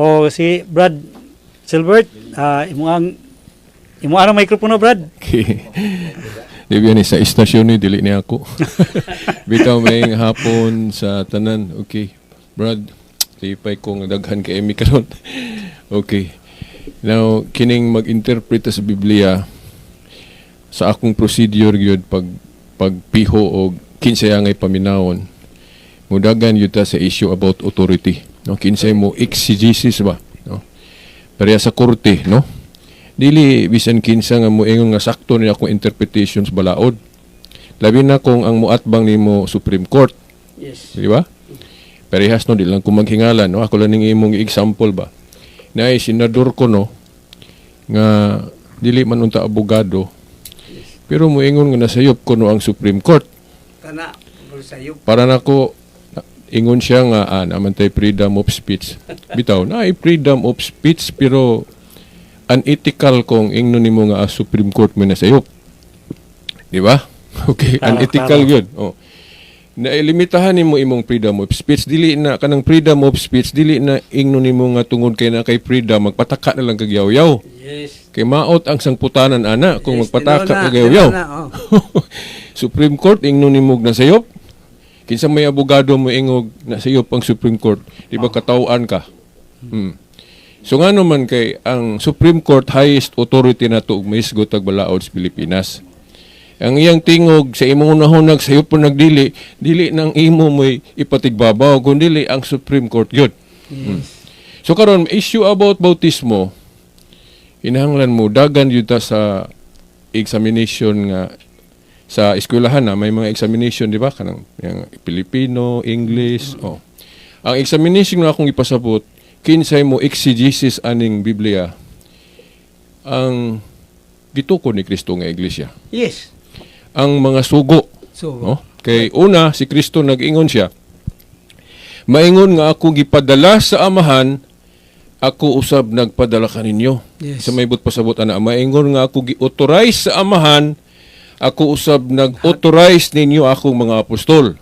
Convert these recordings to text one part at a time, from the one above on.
O si Brad Silbert, imo ang mikropono, Brad. Okay. Di ba ni sa istasyon ni dili ni ako. Bitaw may hapon sa tanan. Okay. Brad, tipay kong daghan kay Emi karon. Okay. Now, kining mag-interpret sa Biblia sa akong procedure gyud pagpiho og kinsay angay paminawon. Mudagan yun ta sa issue about authority. No, kinsay mo exegesis ba, no? Pareha sa korte, no? Dili bisan kinsa nga mo ingon nga sakto ni akong interpretations balaod. Labi na kung ang muatbang nimo Supreme Court. Yes. Di ba? Parehas no, di lang ko maghingalan, no? Ako lang ning imong example ba. Naay senador ko, no, nga dili man unta abogado. Pero moingon nga nasayop ko no ang Supreme Court. Kana sayop. Para nako ingon siya nga naman tay freedom of speech. Bitaw na freedom of speech pero unethical kung ingnon nimo nga Supreme Court mo nasayop. Di ba? Okay, unethical gyud. Oh. Nailimitahan nimo imong freedom of speech, dili na kanang freedom of speech dili na ingnon nimo nga tungod kay na kay freedom magpataka na lang kag yaw-yaw. Yes. Kay maot ang sangputanan ana kung Yes, magpataka kag yaw-yaw. Supreme Court ingnon nimo nasayop. Kinsa may abogado mo ingog nasayop ang Supreme Court, di ba kataw-an ka? So nga naman kay ang Supreme Court highest authority na to ug mahisgot ag balaod sa Pilipinas. Ang iyang tingog sa imong unahon nagsayop po nagdili, dili nang imo mo'y ipatigbabaw, kundi ang Supreme Court yun. So karon issue about bautismo, inahanglan mo, dagan yun ta sa examination nga, sa eskwelahan na, may mga examination, di ba? Kanang yung Filipino, English, Ang examination nga akong ipasabot, kinsay mo exegesis aning Biblia, ang gituko ni Kristo nga iglesia. Yes. Ang mga sugo. No? Kay una, si Kristo nag-ingon siya, maingon nga ako gipadala sa amahan, ako usab nagpadala kaninyo. Yes. Sa may pasabot ana, maingon nga ako gi-authorize sa amahan, ako usab nag-authorize ninyo akong mga apostol.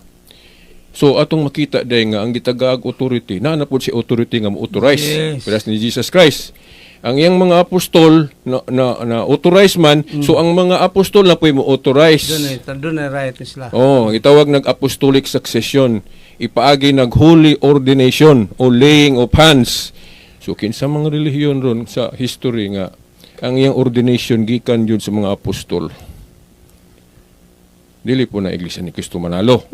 So atong makita day nga ang gitagaag authority, na po si authority nga mo-authorize. Yes. Pero ni Jesus Christ. Ang iyang mga apostol na authorize man, so ang mga apostol na po'y mo-authorize. Doon ay right sila. Itawag nag-apostolic succession. Ipaagi nag-holy ordination o laying of hands. So kinsa mga relihiyon ron sa history nga ang iyang ordination gikan yun sa mga apostol. Dili po na iglesia ni Cristo Manalo.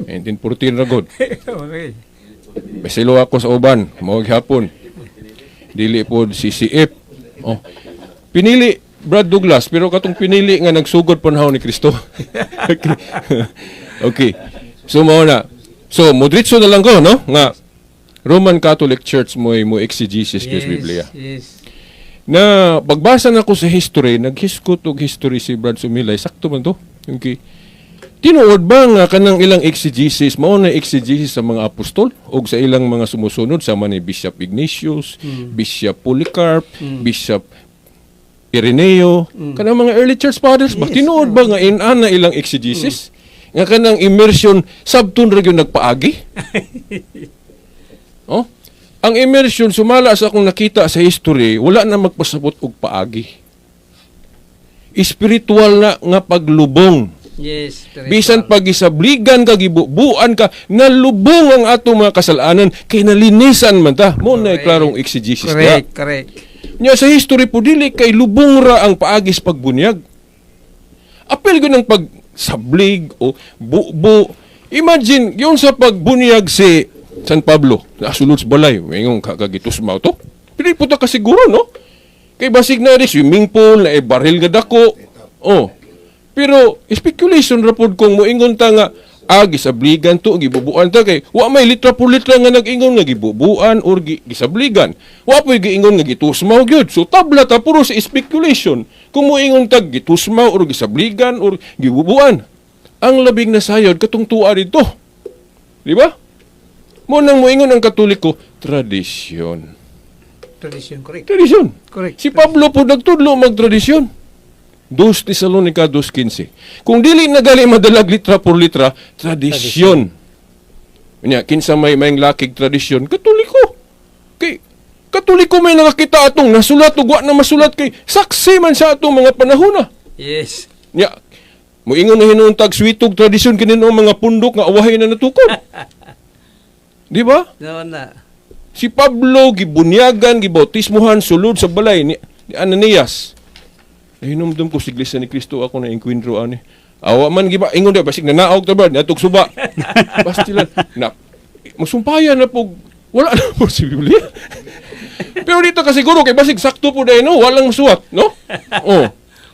1914 na god. Okay. Besilo ako sa uban, mawag hapon. Dili po CCF. Pinili Brad Douglas, pero katong pinili nga nagsugod panahon ni Kristo. Okay. So mao na. So modritso na lang ko, no? Nga Roman Catholic Church mo exegesis sa Biblia. Yes. Na pagbasa na ko sa history, naghiskot og history si Brad Sumilay, sakto man to. Okay. Tinuod ba nga kanang ilang exegesis, mao na exegesis sa mga apostol o sa ilang mga sumusunod sama ni Bishop Ignatius, Bishop Polycarp, Bishop Ireneo, kanang mga early church fathers ba? Tinuod ba nga inana ilang exegesis? Nga kanang immersion sabton ra gyud nagpaagi? Ang immersion sumala sa akong nakita sa history, wala na magpasabot og paagi. Espiritual na nga paglubong. Yes. Bisan pagisabligan ka, gibubuan ka, nalubong ang atong mga kasalanan, kay nalinisan man ta. Mo na klarong exegesis niya. Correct. Nya sa history po, dili kay lubong ra ang paagis pagbunyag. Apil ko ng pagsablig o bubo. Imagine, yun sa pagbunyag si San Pablo, nasulod sa balay, mayroong kakagitusmaw to. Pili po ta kasiguro, no? Kay basig na rin, swimming pool, na baril nga dako. Pero speculation rapod kung moingon ta nga gisabligan to, gibubuan ta kay wa may litra por litra nga nag-ingon nga gibubuan or gisabligan. Wa po'y giingon nga gitusmaw gyud. So tabla ta puro sa speculation. Kung moingon ta gitusmaw or gisabligan or gibubuan. Ang labing nasayod katong tuwa dito. Di ba? Mo nang moingon ang Katoliko, tradisyon. Correct. Tradisyon. Correct. Si Pablo po nagtudlo magtradisyon. 2 Tesalonica 2:15. Kung dili na gali madalag litra por litra, tradisyon. Kinsa may lakig tradisyon, Katoliko. Kay Katoliko may nakakita atong nasulat ug wa na masulat kay saksi man sa atong mga panahona. Yes. Nya, moingon na hinuntag switog tradisyon kini mga pundok nga awahay na natukod. Di ba? No na. Si Pablo gibunyagan, gibautismuhan sulod sa balay ni Ananias. Nahinumdum ko si Iglesia ni Cristo ako na enkwentro ani. Awa man giba ingon da basig nanaog ta ba natog suba. Bastilan na musumpayan na po wala na po si Biblia. Pero dito kasi siguro kay basig sakto po dahil no walang musuwat, no? Oh.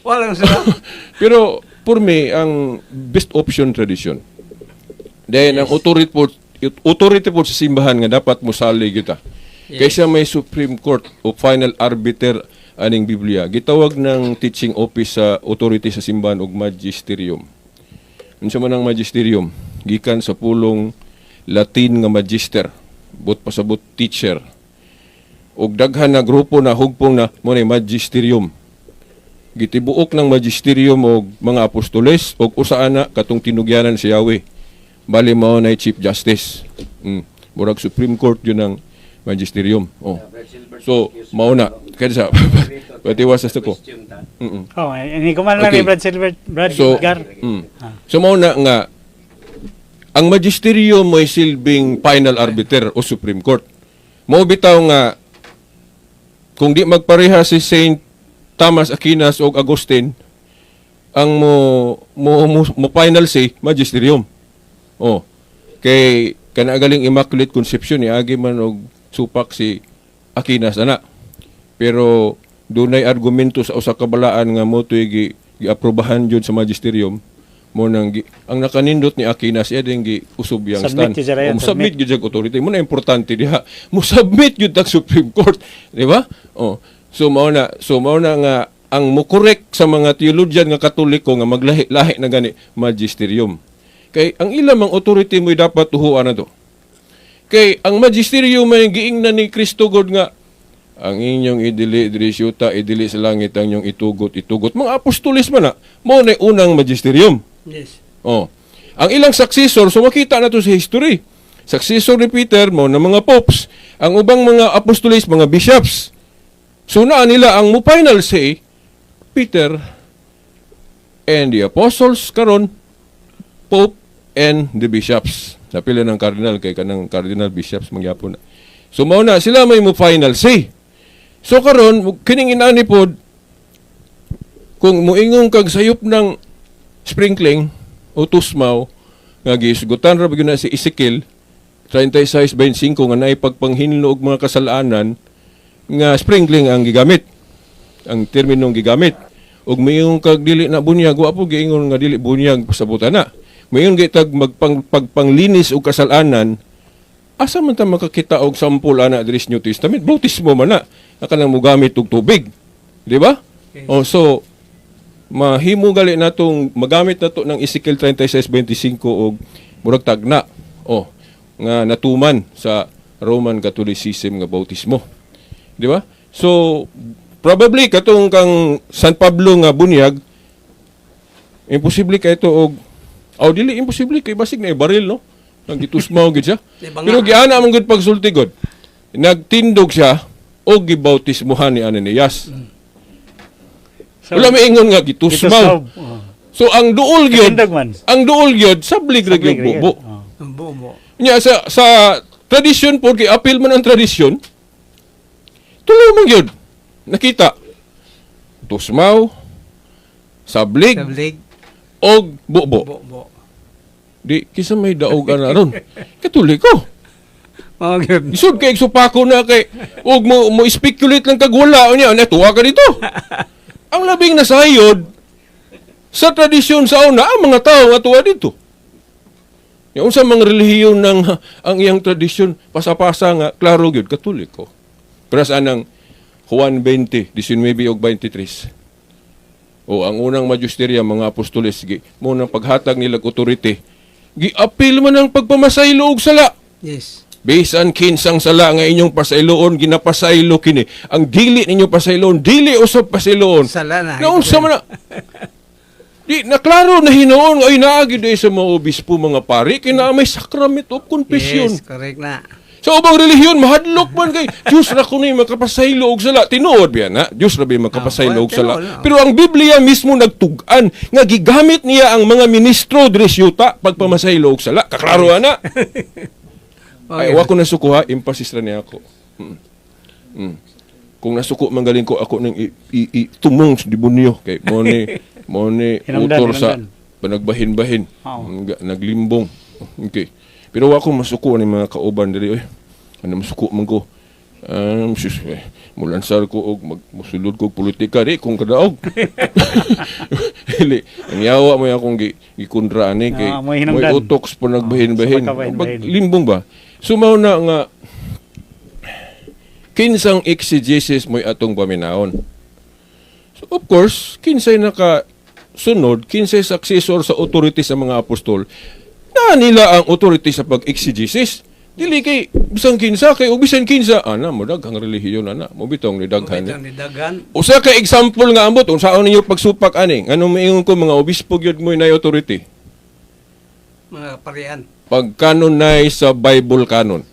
Walang sila. Pero for me ang best option tradition. Then ang authority po sa simbahan nga dapat musali kita. Kaysa may Supreme Court o final arbiter aning Biblia, gitawag ng teaching office sa authority sa simbahan og magisterium. Unsa man ang magisterium? Gikan sa pulong Latin nga magister, but pasabot teacher. Og daghan na grupo na hugpong na mo magisterium. Gitibuok ng magisterium og mga apostoles og usa ana katong tinugyanan si Yahweh. Bali mao na Chief Justice. Murag Supreme Court yun ang magisterium. Oh. So, mao na. Kaya sa, patiwas sa ko. Oh, hindi ko man lang Okay. ni Brad So, Edgar. so mao na nga, ang magisterium may silbing final arbiter o Supreme Court. Mao bitaw nga, kung di magpareha si Saint Thomas Aquinas o Agustin, ang mo final say, magisterium. Oh. Kay kanagaling Immaculate Conception ni agi man og supak si Aquinas ana. Pero dunay argumento sa usa ka balaan nga mo tuy giaprobahan jud sa magisterium mo nang ang nakanindot ni Aquinas iya ding giusob yang Submit stand. yun siya, Ryan, Submit gyud jag authority mo na importante diha. Mo submit gyud ang Supreme Court, di ba? Oh. So mao na nga ang mo correct sa mga theologian nga Katoliko nga maglahi-lahi na gani magisterium. Kay ang ilang mang authority mo dapat tuhuan na to. Kay ang magisterium may giingnan ni Kristo God nga ang inyong idili diri syuta idili sa langit ang inyong itugot. Mga apostoles man na mao na unang magisterium. Yes. Oh. Ang ilang successor so makita na to sa history. Successor ni Peter mo na mga popes, ang ubang mga apostoles, mga bishops. So na nila ang mo final say Peter and the apostles karon Pope and the bishops. Napila ng cardinal kay kanang cardinal bishops mangyapon na. So mao na sila may mo final say. So karon kining inani pod kung moingon kag sayop ng sprinkling o tusmaw nga gisgutan ra gyud na si Ezekiel 36:25 nga naay pagpanghinlo og mga kasalanan nga sprinkling ang gigamit. Ang terminong gigamit. Og moingon kag dili na bunyag wa po giingon nga dili bunyag pasabutan na. Mayon gitag pagpanglinis og kasalanan, asa man ta makakita og sampol ana diri sa New Testament? Bautismo man na. Kanang mogamit og tubig. Di ba? Okay. Oh, so mahimo gali natong magamit nato ng Ezekiel 36:25 og murag tagna. Oh, nga natuman sa Roman Catholicism nga bautismo. Di ba? So probably katong kang San Pablo nga bunyag imposible kay ito og dili imposible kay basig na ibaril no. Nang gitusmaw gid siya. Pero giana man gud pagsulti gud. Nagtindog siya og gibautismohan ni Ananias. So, Wala maingon nga gitusmaw. Oh. So ang duol gyud, Katindog man. ang duol gyud sablig ra gyud Sablig ra bubo. yun. Oh. Ang buo. Nya sa tradisyon po kay apil man ang tradisyon. Tulo man gyud. Nakita. Tusmaw, sablig, Sablig. og bubo. Buo. Di kisa may daog ana ron. Katoliko. Mga yun. Isod kay supako na kay og mo speculate lang kag wala unya na tuwa ka dito. Ang labing nasayod sa tradisyon sa una ang mga tao nga tuwa dito. Yung sa mga relihiyon ng ang iyang tradisyon pasapasa nga klaro gyud Katoliko. Pero sa anang Juan 20, 19 ug 23. O ang unang magisteriya mga apostoles gi mo nang paghatag nila og authority gi-apil man ang pagpamasaylo og sala. Yes. Bisan kinsang sala nga inyong pasayloon ginapasaylo kini. Ang dili ninyo pasayloon dili usab pasayloon. Sala na. Naunsa man na. Di naklaro na hinoon ay naagi sa mga obispo mga pari kina may sacrament of confession. Yes, correct na. Sa ubang relihiyon, mahadlok man kay Diyos ra ko ni makapasaylo og sala. Tinuod biya na, Diyos ra ba makapasaylo og sala. tinuod. Pero ang Biblia mismo nagtug-an nga gigamit niya ang mga ministro diri sa yuta pagpamasaylo og sala. Kaklaro ana. Ay, wa ko nasuko ha, emphasis ra niya ako. Kung nasuko manggaling ko ako nang tumong sa demonyo kay mo ni Hinungdan, utor sa hinungdan. panagbahin-bahin. Oo. Naglimbong. Okay. Pero wa ko masuko ni mga kauban diri oy. Ano masuko man ko. Sus, mulansar ko og magsulod ko og politika di kung kadaog. Dili, ang yawa mo akong gikundra ani kay mo hinungdan. moy utok sa panagbahin-bahin. sa pagkabahin-bahin. Limbong ba? Sumaw na nga kinsang exegesis mo'y atong paminaon. So of course, kinsay nakasunod, kinsay successor sa authority sa mga apostol, na nila ang authority sa pag-exegesis. Dili kay bisang kinsa kay bisan kinsa ana mo daghang relihiyon ana mo bitong ni daghan. Bitang ni Dagan. Usa ka example nga ambot unsaon ninyo pagsupak ani nganong maingon ko mga obispo gyud mo na authority. Mga parian. Pag-canonize sa Bible canon.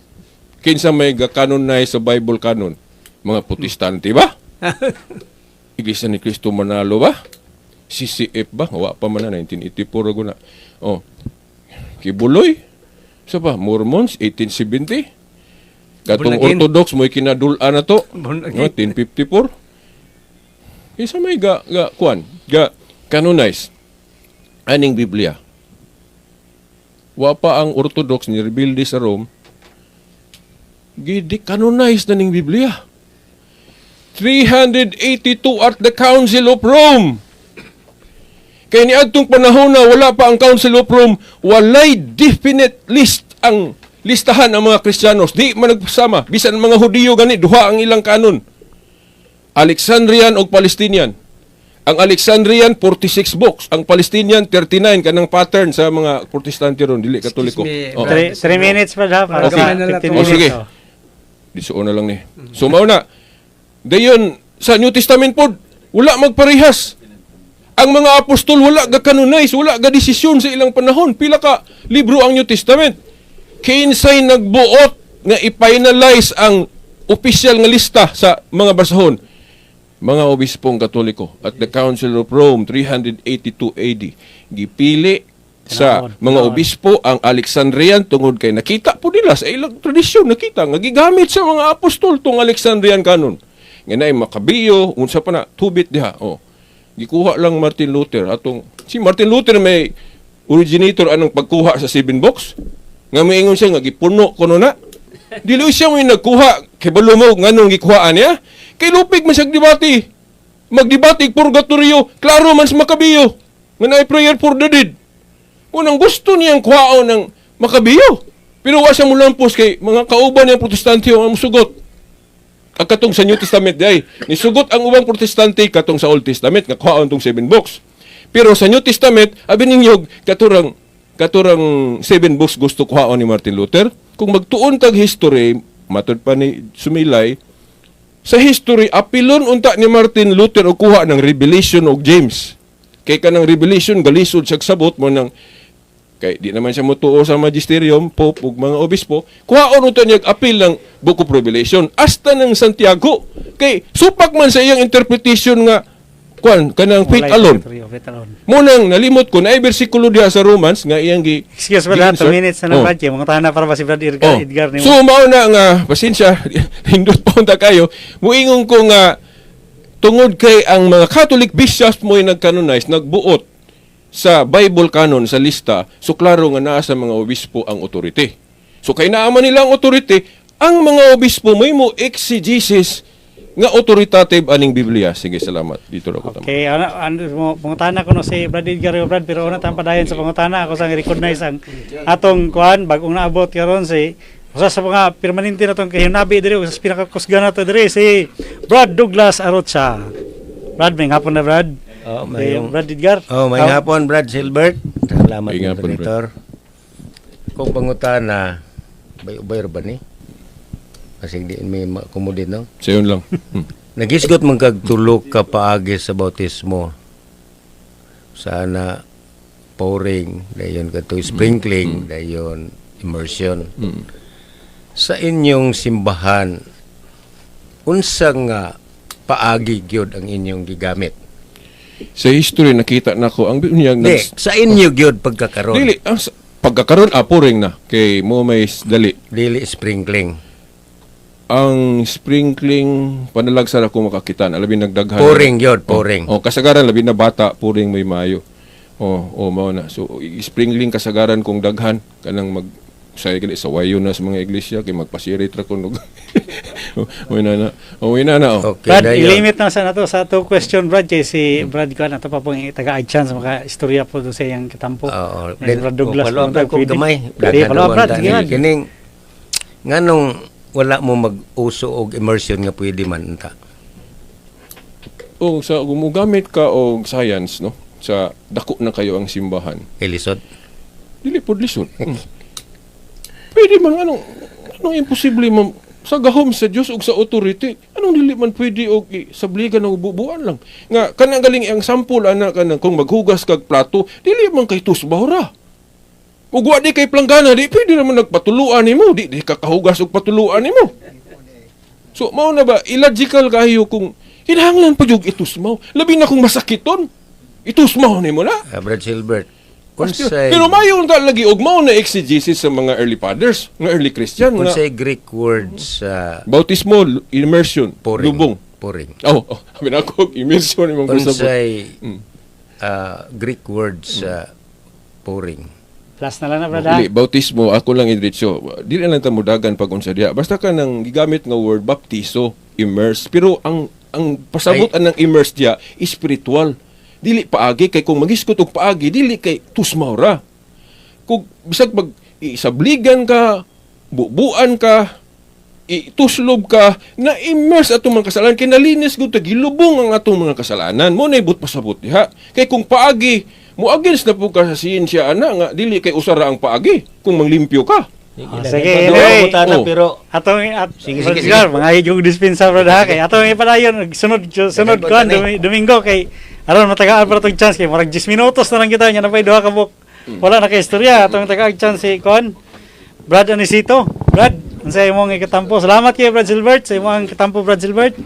Kinsa may ga-canonize sa Bible canon? Mga Protestante ba? Iglesia ni Cristo Manalo ba? CCF ba? Wa pa man na 1984 rago na. Oh. Kibuloy? Sa ba? Mormons 1870? Katong Bunagin. Orthodox mo'y kinadul-an na to. Bunagin. No, 1054? Kinsa may canonize aning Biblia. Wa pa ang Orthodox ni rebelde sa Rome canonize na ning Biblia. 382 at the Council of Rome. Kaya ni adtong panahon na wala pa ang Council of Rome, walay definite list ang listahan ang mga Kristiyanos. Di man nagpasama. Bisan mga Hudiyo gani, duha ang ilang kanon. Alexandrian o Palestinian. Ang Alexandrian, 46 books. Ang Palestinian, 39. Kanang pattern sa mga Protestante ron, dili Katoliko. Excuse me, Oh. 3 minutes pa daw. Para Okay. sa Okay. 15 Oh, minutes. sige. oh. Disoon na lang ni. So, mauna. Dayon, sa New Testament po, wala magparehas. Ang mga apostol, wala ga-canonize, wala ga-desisyon sa ilang panahon. Pila ka libro ang New Testament. Kinsay nagbuot nga i-finalize ang opisyal nga lista sa mga basahon. Mga obispong Katoliko at the Council of Rome, 382 AD. Gipili sa Tinaon, mga tinaon. obispo ang Alexandrian tungod kay nakita po nila sa ilang tradisyon, nakita nga gigamit sa mga apostol tong Alexandrian canon. Nga na Makabiyo, unsa pa na tubit diha. Oh. Gikuha lang Martin Luther atong si Martin Luther may originator anong pagkuha sa 7 books. Nga moingon siya nga gipuno kuno na. Dili siya may nagkuha kay balumog nganong gikuhaan niya. Kay lupig man siya debate. Magdebate purgatorio, klaro man sa Makabiyo. Nga na prayer for the dead. Unang gusto niyang kuhaon ng Makabiyo. Pero wa siya mulampos kay mga kauban niyang protestante ang musugot. Ang katong sa New Testament day, nisugot ang ubang protestante katong sa Old Testament nga kuhaon tong 7 books. Pero sa New Testament, abi ninyo katurang 7 books gusto kuhaon ni Martin Luther. Kung magtuon tag history, matud pa ni Sumilay, sa history apilon unta ni Martin Luther og kuha ng Revelation og James. Kay kanang Revelation galisod siya sabot mo ng kay di naman siya motuo sa magisterium, pope ug mga obispo, kuhaon unta niya apil ng Book of Revelation hasta ng Santiago. Kay supak man sa iyang interpretation nga kanang faith Walay alone. territory, faith alone. Munang nalimot ko na bersikulo diha sa Romans nga iyang Excuse me lang, 2 minutes na Oh. Brad. Mga tahan na para ba si Brad Edgar ni So mao na nga pasensya hindot pa unta kayo. Muingon ko nga tungod kay ang mga Catholic bishops mo'y nagcanonize, nagbuot sa Bible canon sa lista, so klaro nga naa sa mga obispo ang authority. So kay naaman nila ang authority, ang mga obispo may mo exegesis nga authoritative aning Biblia. Sige, salamat. Dito ra ko tama. Okay, pangutana ko no si Brad Edgar o Brad, pero una tampadayon sa pangutana ako sang recognize ang atong kuan bagong naabot karon si usa sa mga permanente na tong kahinabi diri usa sa pinakakusgan nato diri si Brad Douglas Arocha. Brad, may hapon na Brad. Oh, Okay, mayong Brad Edgar. may hapon Brad Silbert. Salamat May mga hapon, Director. Kung pangutana, bay ba ni? Kasi di may makumudin no. Sayon lang. Nagisgot man kag tulok ka paagi sa bautismo. Sana pouring, dayon kadto sprinkling, dayon immersion. Sa inyong simbahan, unsang paagi gyud ang inyong gigamit? Sa history nakita nako ang binyag Di, sa inyo gyud pagkakaroon. dili pagkakaroon apuring na kay mo may dali. Dili sprinkling. Ang sprinkling panalagsa ako makakita na labi nagdaghan. Pouring gyud, pouring. Oh, kasagaran labi na bata puring may mayo. Oh, mao na. So sprinkling kasagaran kung daghan kanang mag sa wayo na sa mga iglesia kay magpasirit ra kunog. Uy na. Okay, Brad, dayon. i-limit na sa nato sa to question, Brad, kay si Brad ko na to pa pong taga-agchan sa mga istorya po doon sa iyang kitampo. Oo. Brad Douglas. Follow up ko gamay. Di, follow up, Brad. Sige, Brad. Kining nganong wala mo mag-uso og immersion nga pwede man unta. O sa gumagamit ka og science no sa dako na kayo ang simbahan. Elisod. Dili pod lisod. Pwede man anong imposible man sa gahom sa Dios ug sa authority. Anong dili man pwede og sabligan og bubuan lang. Nga kanang galing ang sample ana kanang kung maghugas kag plato, dili man kay tusbaw ra. Ug wa di kay planggana, di pwede naman nagpatuluan nimo, di kakahugas og patuluan nimo. So mao na ba illogical kayo kung kinahanglan pa jud itusmaw. Labi na kung masakiton. Itusmaw nimo na. Brad Silbert. Pero mayon ta lagi og mao na exegesis sa mga early fathers, mga early Christian nga Unsay Greek words bautismo, immersion, pouring. lubong. Pouring. Sabi na ako, immersion imong gusto. Unsay Greek words pouring. Plus na lang na, Brad. Dili, bautismo, ako lang idiretso. Dili lang ta mudagan pag unsa diha. Basta ka nang gigamit nga word baptizo, immerse. Pero ang pasabutan ng immerse diha spiritual. Dili paagi kay kung magiskot og paagi dili kay tusmaw ra. Kung bisag pag isabligan ka, bubuan ka, ituslob ka, na immerse atong mga kasalanan kay nalinis gud gilubong ang atong mga kasalanan. Mo na ibut pasabot diha. Kay kung paagi mo against na po ka sa siyensya ana nga dili kay usara ang paagi kung manglimpyo ka. Sige, Padua anyway. mo tana, Oh. pero Atong Sige, Brad sige, Edgar, mga yung dispensa, Brad, ha, kay atong ipadayon sunod Dagan kuan pa tani. Domingo kay aron matagaan para tong chance kay murag 10 minutos na lang kita nya na pay duha ka buk. Wala na kay istorya atong tagaag chance si kuan Brad Anisito. Brad, unsay imong ikatampo? Salamat kay Brad Silbert sa imong kitampo, Brad Silbert.